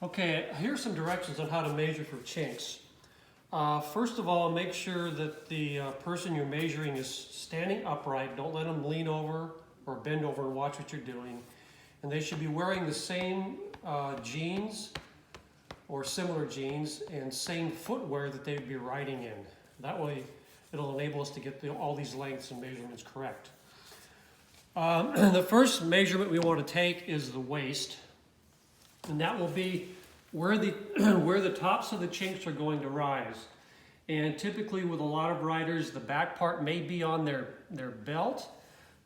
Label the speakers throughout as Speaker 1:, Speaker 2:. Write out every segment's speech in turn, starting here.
Speaker 1: Okay, here's some directions on how to measure for chinks. First of all, make sure that the person you're measuring is standing upright. Don't let them lean over or bend over and watch what you're doing. And they should be wearing the same jeans or similar jeans and same footwear that they'd be riding in. That way it'll enable us to get all these lengths and measurements correct. The first measurement we want to take is the waist. And that will be where the tops of the chinks are going to rise. And typically with a lot of riders, the back part may be on their belt,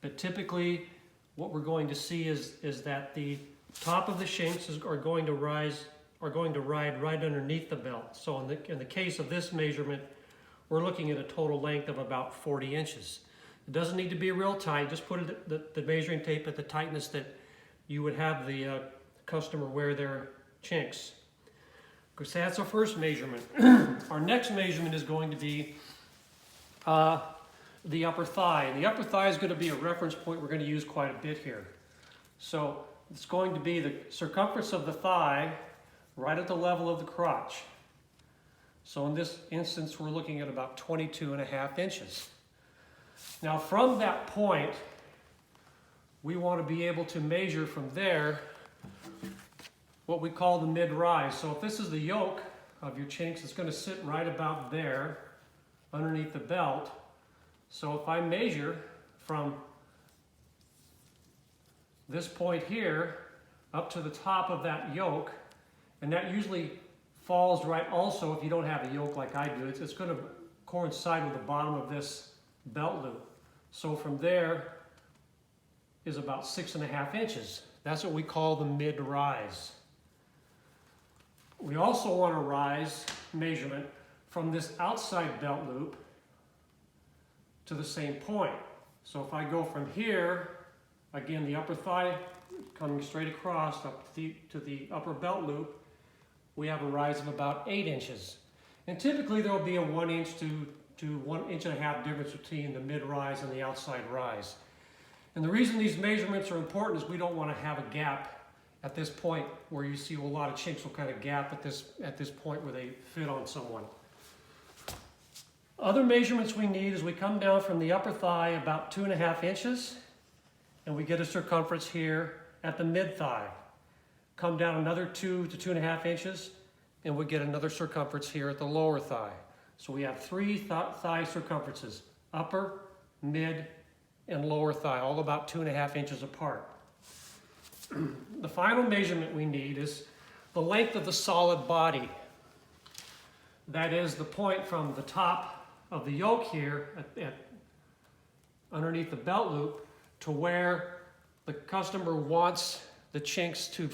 Speaker 1: but typically what we're going to see is that the top of the chinks are going to ride right underneath the belt. So in the case of this measurement, we're looking at a total length of about 40 inches. It doesn't need to be real tight. Just put the measuring tape at the tightness that you would have the customer wear their chinks. Because that's our first measurement. Our next measurement is going to be the upper thigh. And the upper thigh is going to be a reference point we're going to use quite a bit here. So it's going to be the circumference of the thigh right at the level of the crotch. So in this instance, we're looking at about 22.5 inches. Now from that point, we want to be able to measure from there what we call the mid-rise. So if this is the yoke of your chinks, it's going to sit right about there underneath the belt. So if I measure from this point here up to the top of that yoke, and that usually falls right also if you don't have a yoke like I do, it's going to coincide with the bottom of this belt loop. So from there is about 6.5 inches. That's what we call the mid-rise. We also want a rise measurement from this outside belt loop to the same point. So if I go from here, again the upper thigh coming straight across up to the upper belt loop, we have a rise of about 8 inches. And typically there will be a 1 inch to 1.5 inches difference between the mid-rise and the outside rise. And the reason these measurements are important is we don't want to have a gap at this point where you see a lot of chinks will kind of gap at this point where they fit on someone. Other measurements we need is we come down from the upper thigh about 2.5 inches and we get a circumference here at the mid-thigh. Come down another 2 to 2.5 inches and we get another circumference here at the lower thigh. So we have 3 thigh circumferences, upper, mid, and lower thigh, all about 2.5 inches apart. The final measurement we need is the length of the solid body. That is the point from the top of the yoke here underneath the belt loop to where the customer wants the chinks to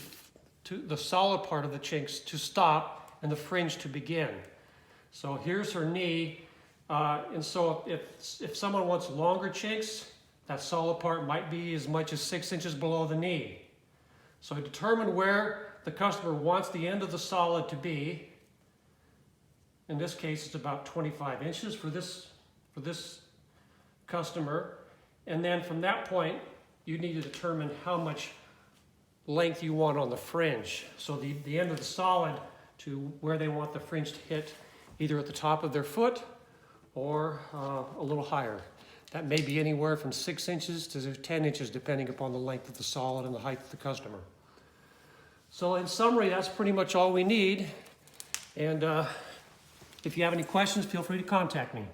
Speaker 1: the solid part of the chinks to stop and the fringe to begin. So here's her knee, and so if someone wants longer chinks, that solid part might be as much as 6 inches below the knee. So determine where the customer wants the end of the solid to be. In this case, it's about 25 inches for this customer. And then from that point, you need to determine how much length you want on the fringe. So the end of the solid to where they want the fringe to hit, either at the top of their foot or a little higher. That may be anywhere from 6 inches to 10 inches depending upon the length of the solid and the height of the customer. So in summary, that's pretty much all we need. And if you have any questions, feel free to contact me.